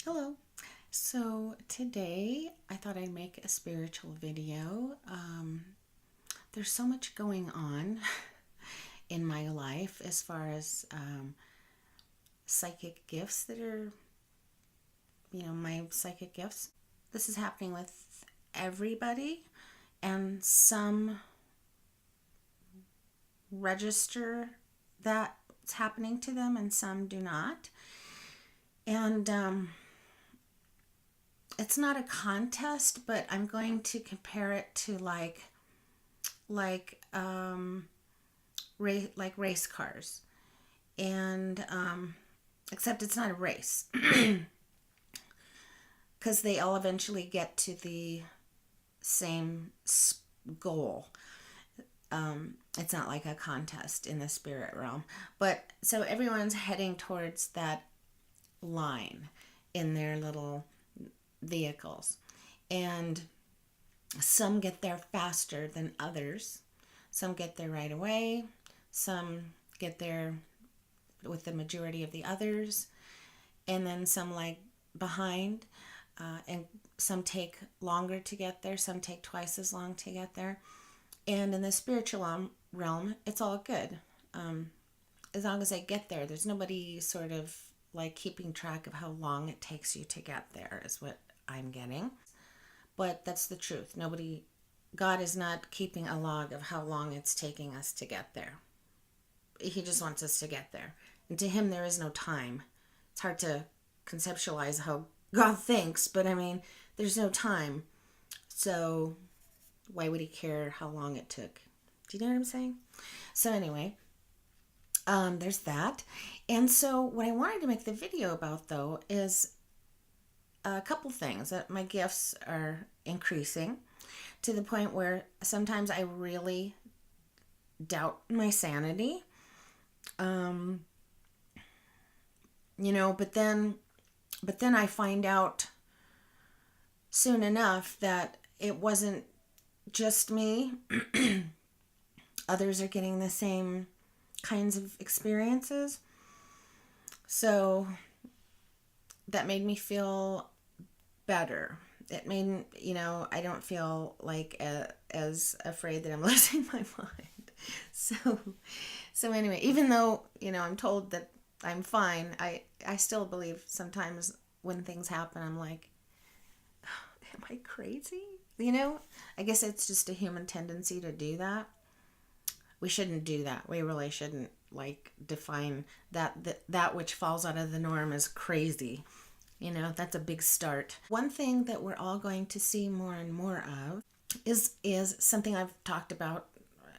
Hello. So today I thought I'd make a spiritual video. There's so much going on in my life as far as psychic gifts that are, my psychic gifts. This is happening with everybody, and some register that it's happening to them, and some do not. And it's not a contest, but I'm going to compare it to like race cars, and except it's not a race because they all eventually get to the same goal. It's not like a contest in the spirit realm, but so everyone's heading towards that line in their little vehicles, and some get there faster than others. Some get there right away. Some get there with the majority of the others, and then some lag behind, and some take longer to get there. Some take twice as long to get there. And in the spiritual realm, it's all good. As long as I get there, there's nobody sort of like keeping track of how long it takes you to get there, is what I'm getting. But that's the truth. God is not keeping a log of how long it's taking us to get there. He just wants us to get there. And to him, there is no time. It's hard to conceptualize how God thinks, but I mean, there's no time. So why would he care how long it took? Do you know what I'm saying? So anyway, there's that. And so what I wanted to make the video about, though, is a couple things. That my gifts are increasing to the point where sometimes I really doubt my sanity. But then I find out soon enough that it wasn't just me. Others are getting the same kinds of experiences. So that made me feel better. It made, I don't feel like as afraid that I'm losing my mind. So anyway, even though, I'm told that I'm fine, I still believe sometimes when things happen, I'm like, oh, am I crazy? I guess it's just a human tendency to do that. We shouldn't do that. We really shouldn't define that which falls out of the norm as crazy. That's a big start. One thing that we're all going to see more and more of is something I've talked about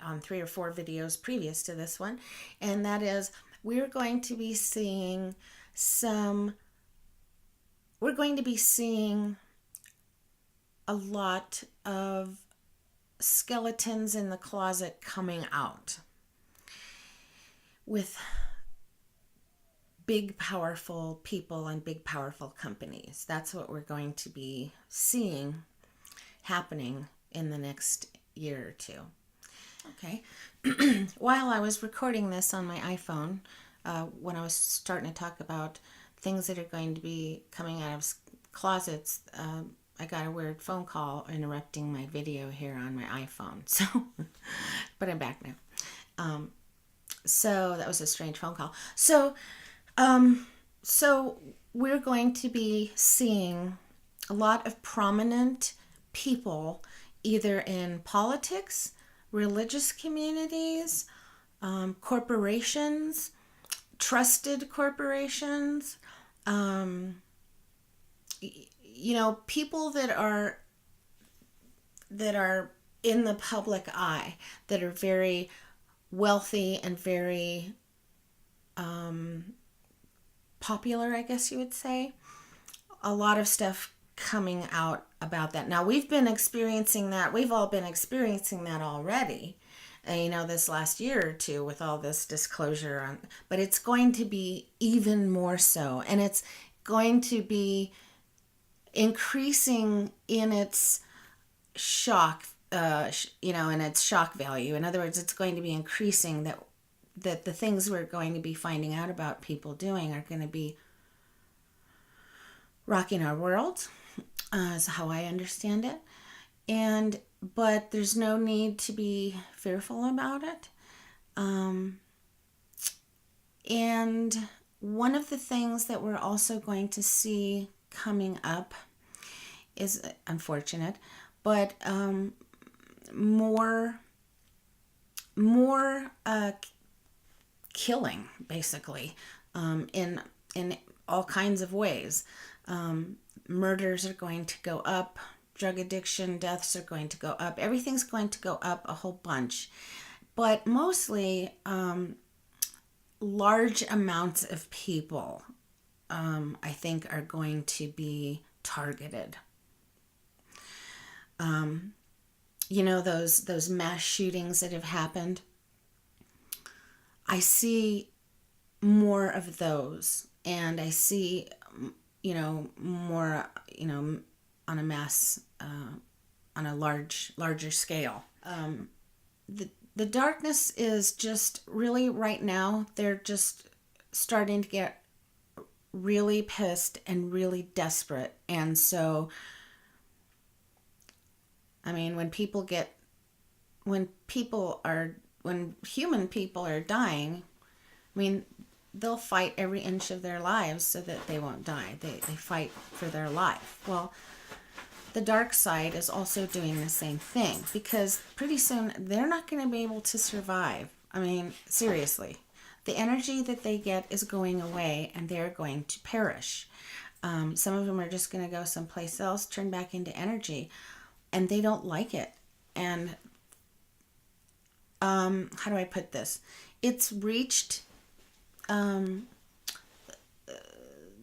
on 3 or 4 videos previous to this one, and that is we're going to be seeing a lot of skeletons in the closet coming out with big, powerful people and big, powerful companies. That's what we're going to be seeing happening in the next year or two. Okay. While I was recording this on my iPhone, when I was starting to talk about things that are going to be coming out of closets, I got a weird phone call interrupting my video here on my iPhone. So, but I'm back now. So that was a strange phone call. So we're going to be seeing a lot of prominent people, either in politics, religious communities, corporations, trusted corporations, people that are in the public eye, that are very wealthy and very popular, I guess you would say. A lot of stuff coming out about that. Now, we've been experiencing that. We've all been experiencing that already. This last year or two with all this disclosure on, but it's going to be even more so, and it's going to be increasing in its shock, in its shock value. In other words, it's going to be increasing that the things we're going to be finding out about people doing are going to be rocking our world, is how I understand it. But there's no need to be fearful about it. And one of the things that we're also going to see coming up is unfortunate, but more killing, basically, in all kinds of ways. Murders are going to go up, drug addiction, deaths are going to go up. Everything's going to go up a whole bunch, but mostly large amounts of people, I think, are going to be targeted. Those mass shootings that have happened, I see more of those, and I see, more, on a mass, on a larger scale. The darkness is just really, right now, they're just starting to get really pissed and really desperate. And so, I mean, when human people are dying, I mean, they'll fight every inch of their lives so that they won't die. They fight for their life. Well, the dark side is also doing the same thing, because pretty soon they're not going to be able to survive. I mean, seriously. The energy that they get is going away, and they're going to perish. Some of them are just going to go someplace else, turn back into energy, and they don't like it. And how do I put this? It's reached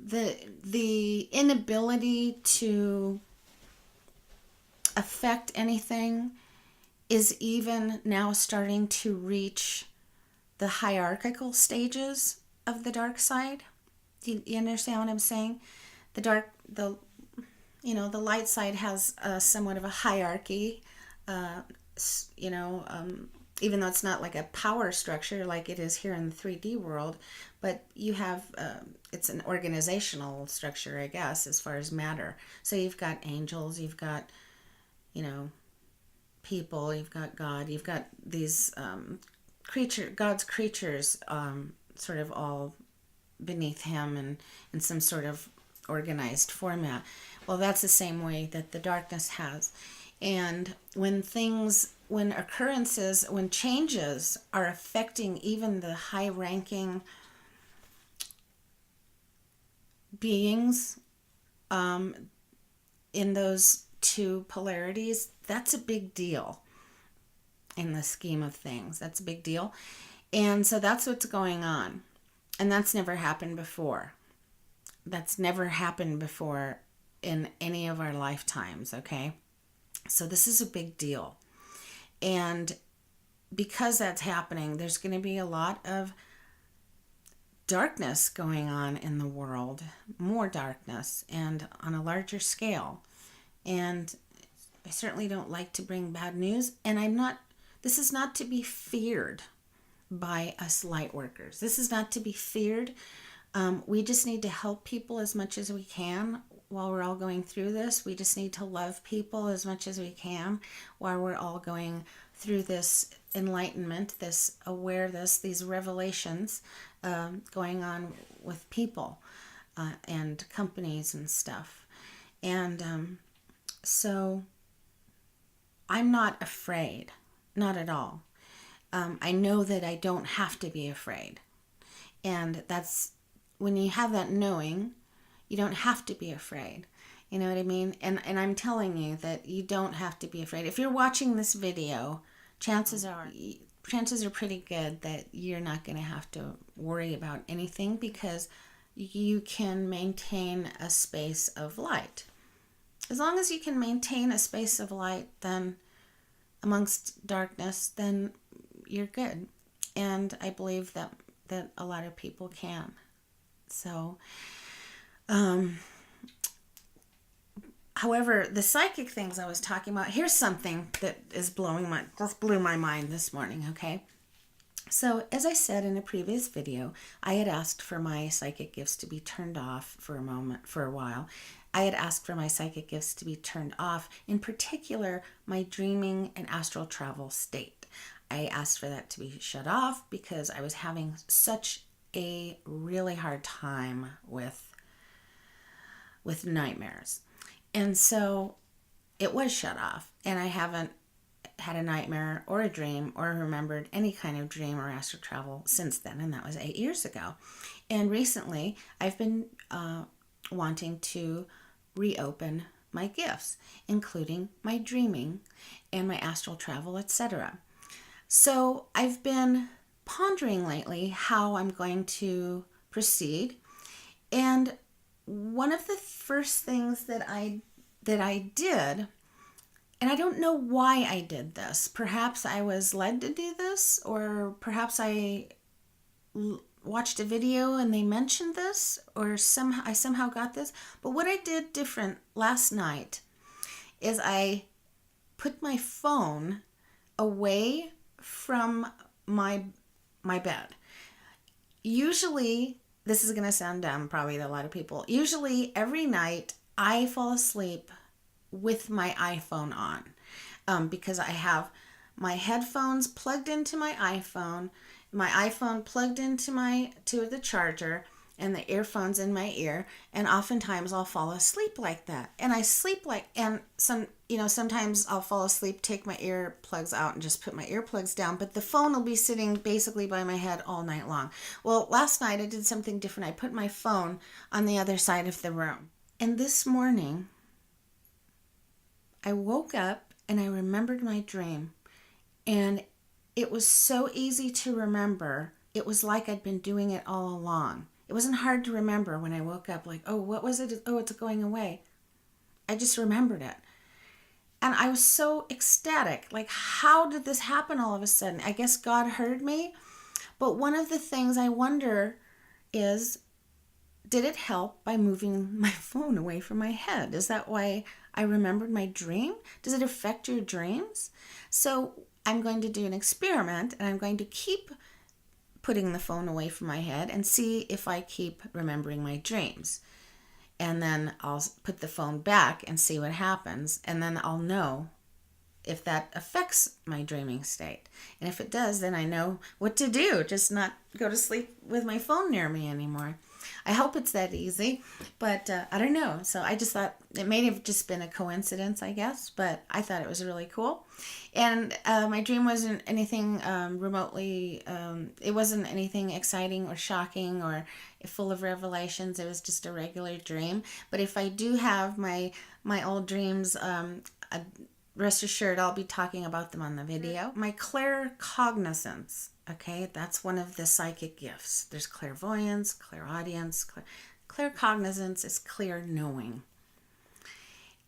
the inability to affect anything is even now starting to reach the hierarchical stages of the dark side. Do you understand what I'm saying? The light side has somewhat of a hierarchy, even though it's not like a power structure like it is here in the 3D world, but you have, it's an organizational structure, I guess, as far as matter. So you've got angels, you've got, people, you've got God, you've got these God's creatures, sort of all beneath him and in some sort of organized format. Well, that's the same way that the darkness has. And when changes are affecting even the high-ranking beings in those two polarities, that's a big deal in the scheme of things. That's a big deal. And so that's what's going on. And that's never happened before. That's never happened before in any of our lifetimes, okay? So this is a big deal. And because that's happening, there's going to be a lot of darkness going on in the world, more darkness, and on a larger scale. And I certainly don't like to bring bad news, and this is not to be feared by us light workers. This is not to be feared. We just need to help people as much as we can while we're all going through this. We just need to love people as much as we can while we're all going through this enlightenment, this awareness, these revelations going on with people and companies and stuff. And so I'm not afraid, not at all. I know that I don't have to be afraid. And that's when you have that knowing, you don't have to be afraid. You know what I mean? And I'm telling you that you don't have to be afraid. If you're watching this video, chances are pretty good that you're not going to have to worry about anything, because you can maintain a space of light. As long as you can maintain a space of light, then amongst darkness, then you're good. And I believe that a lot of people can. So, however, the psychic things I was talking about, here's something that just blew my mind this morning, okay? So, as I said in a previous video, I had asked for my psychic gifts to be turned off for a while. I had asked for my psychic gifts to be turned off, in particular, my dreaming and astral travel state. I asked for that to be shut off because I was having such a really hard time with nightmares. And so it was shut off, and I haven't had a nightmare or a dream or remembered any kind of dream or astral travel since then, and that was 8 years ago. And recently, I've been wanting to reopen my gifts, including my dreaming and my astral travel, etc. So I've been pondering lately how I'm going to proceed, and one of the first things that I did, and I don't know why I did this. Perhaps I was led to do this, or perhaps I watched a video and they mentioned this, or I somehow got this. But what I did different last night is I put my phone away from my bed. Usually, this is going to sound dumb probably to a lot of people. Usually every night I fall asleep with my iPhone on, because I have my headphones plugged into my iPhone plugged into the charger, and the earphones in my ear, and oftentimes I'll fall asleep like that. And I sleep like, and sometimes I'll fall asleep, take my earplugs out and just put my earplugs down, but the phone will be sitting basically by my head all night long. Well, last night I did something different. I put my phone on the other side of the room. And this morning, I woke up and I remembered my dream, and it was so easy to remember. It was like I'd been doing it all along. It wasn't hard to remember when I woke up, like, oh, what was it? Oh, it's going away. I just remembered it. And I was so ecstatic. Like, how did this happen all of a sudden? I guess God heard me. But one of the things I wonder is, did it help by moving my phone away from my head? Is that why I remembered my dream? Does it affect your dreams? So I'm going to do an experiment, and I'm going to keep putting the phone away from my head and see if I keep remembering my dreams. And then I'll put the phone back and see what happens. And then I'll know if that affects my dreaming state. And if it does, then I know what to do. Just not go to sleep with my phone near me anymore. I hope it's that easy, but I don't know. So I just thought it may have just been a coincidence, I guess, but I thought it was really cool. And my dream wasn't anything remotely, it wasn't anything exciting or shocking or full of revelations. It was just a regular dream. But if I do have my old dreams, rest assured I'll be talking about them on the video. My claircognizance, okay, that's one of the psychic gifts. There's clairvoyance, clairaudience. Claircognizance is clear knowing.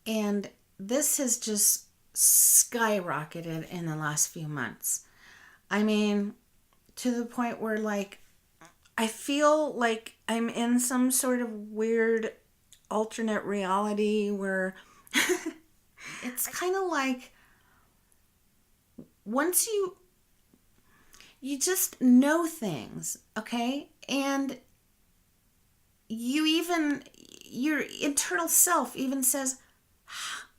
And this has just skyrocketed in the last few months. I mean, to the point where, like, I feel like I'm in some sort of weird alternate reality where it's kind of like once you just know things, okay? And your internal self even says,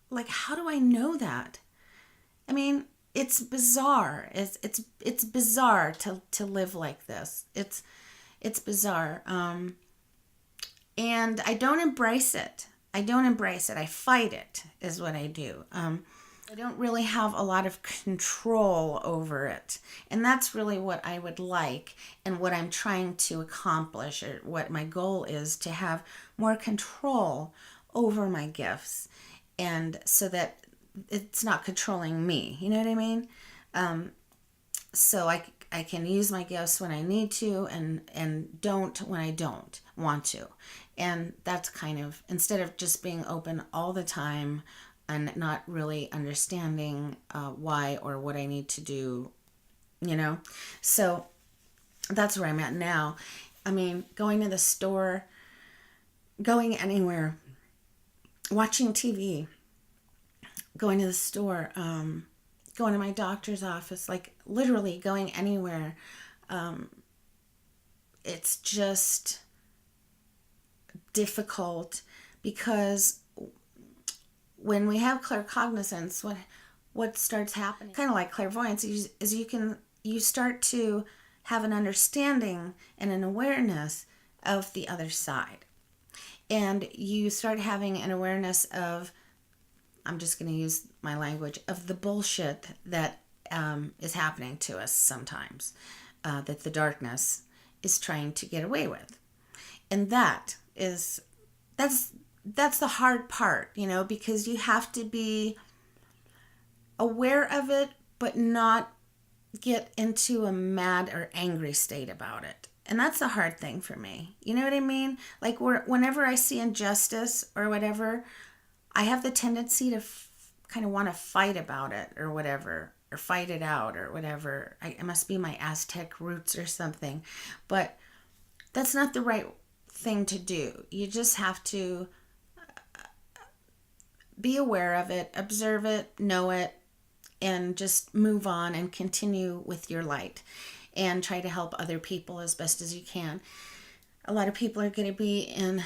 like, how do I know that? I mean, it's bizarre. It's bizarre to live like this. It's bizarre. And I don't embrace it. I fight it, is what I do. I don't really have a lot of control over it. And that's really what I would like, and what I'm trying to accomplish, or what my goal is, to have more control over my gifts, and so that it's not controlling me. You know what I mean? So I can use my gifts when I need to, and don't when I don't want to. And that's kind of, instead of just being open all the time and not really understanding why or what I need to do, you know? So that's where I'm at now. I mean, going to the store, going anywhere, watching TV, going to the store, going to my doctor's office, like literally going anywhere. it's just difficult, because when we have claircognizance, what starts happening, kind of like clairvoyance, is you start to have an understanding and an awareness of the other side. And you start having an awareness of, I'm just going to use my language, of the bullshit that is happening to us sometimes, that the darkness is trying to get away with. And that's the hard part, because you have to be aware of it, but not get into a mad or angry state about it. And that's a hard thing for me. You know what I mean? Like, whenever I see injustice or whatever, I have the tendency to kind of want to fight about it or whatever, or fight it out or whatever. It must be my Aztec roots or something. But that's not the right thing to do. You just have to be aware of it, observe it, know it, and just move on and continue with your light and try to help other people as best as you can. A lot of people are going to be in,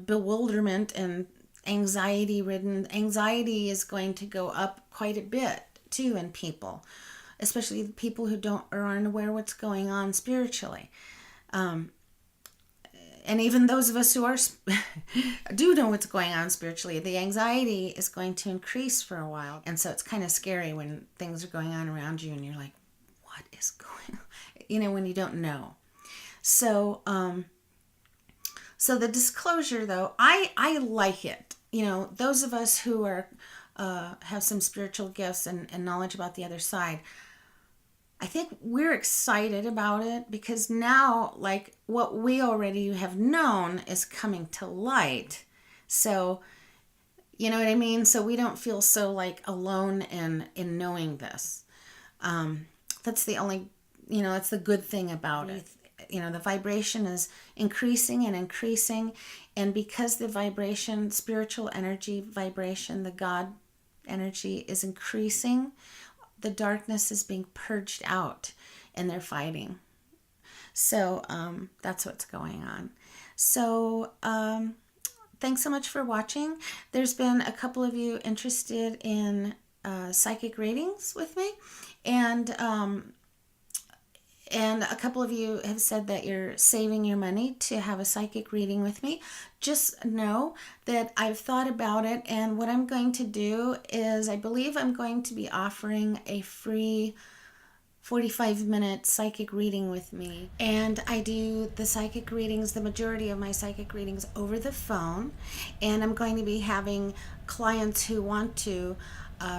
bewilderment and anxiety ridden. Anxiety is going to go up quite a bit too in people, especially the people who aren't aware what's going on spiritually. And even those of us who do know what's going on spiritually, the anxiety is going to increase for a while. And so it's kind of scary when things are going on around you and you're like, what is going on? When you don't know. So the disclosure, though, I like it. Those of us who are have some spiritual gifts and knowledge about the other side, I think we're excited about it, because now, like, what we already have known is coming to light. So, you know what I mean? So we don't feel so, like, alone in knowing this. That's the only, that's the good thing about it. The vibration is increasing and increasing. And because the vibration, spiritual energy vibration, the God energy is increasing, the darkness is being purged out, and they're fighting. So that's what's going on. So thanks so much for watching. There's been a couple of you interested in psychic readings with me, and a couple of you have said that you're saving your money to have a psychic reading with me. Just know that I've thought about it, and what I'm going to do is, I believe I'm going to be offering a free 45-minute psychic reading with me. And I do the psychic readings, the majority of my psychic readings, over the phone. And I'm going to be having clients who want to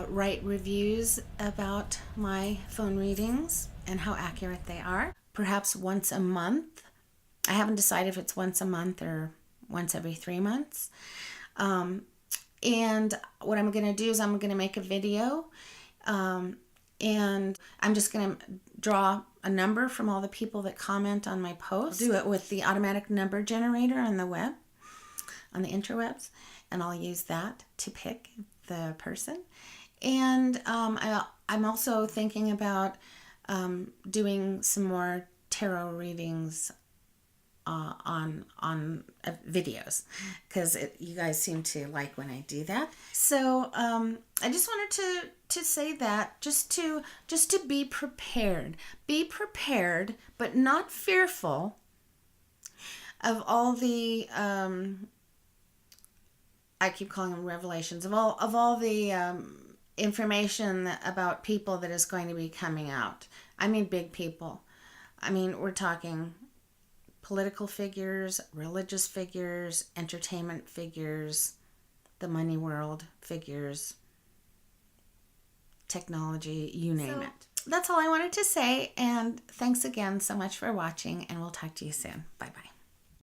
write reviews about my phone readings and how accurate they are. Perhaps once a month. I haven't decided if it's once a month or once every 3 months. And what I'm going to do is I'm going to make a video, and I'm just going to draw a number from all the people that comment on my posts. I'll do it with the automatic number generator on the web, on the interwebs, and I'll use that to pick the person. And I'm also thinking about doing some more tarot readings on videos, because you guys seem to like when I do that. So I just wanted to say that, just to be prepared, but not fearful of all the I keep calling them revelations, of all the information about people that is going to be coming out. I mean, big people. I mean, we're talking political figures, religious figures, entertainment figures, the money world figures, technology, you name it. That's all I wanted to say, and thanks again so much for watching, and we'll talk to you soon. Bye-bye.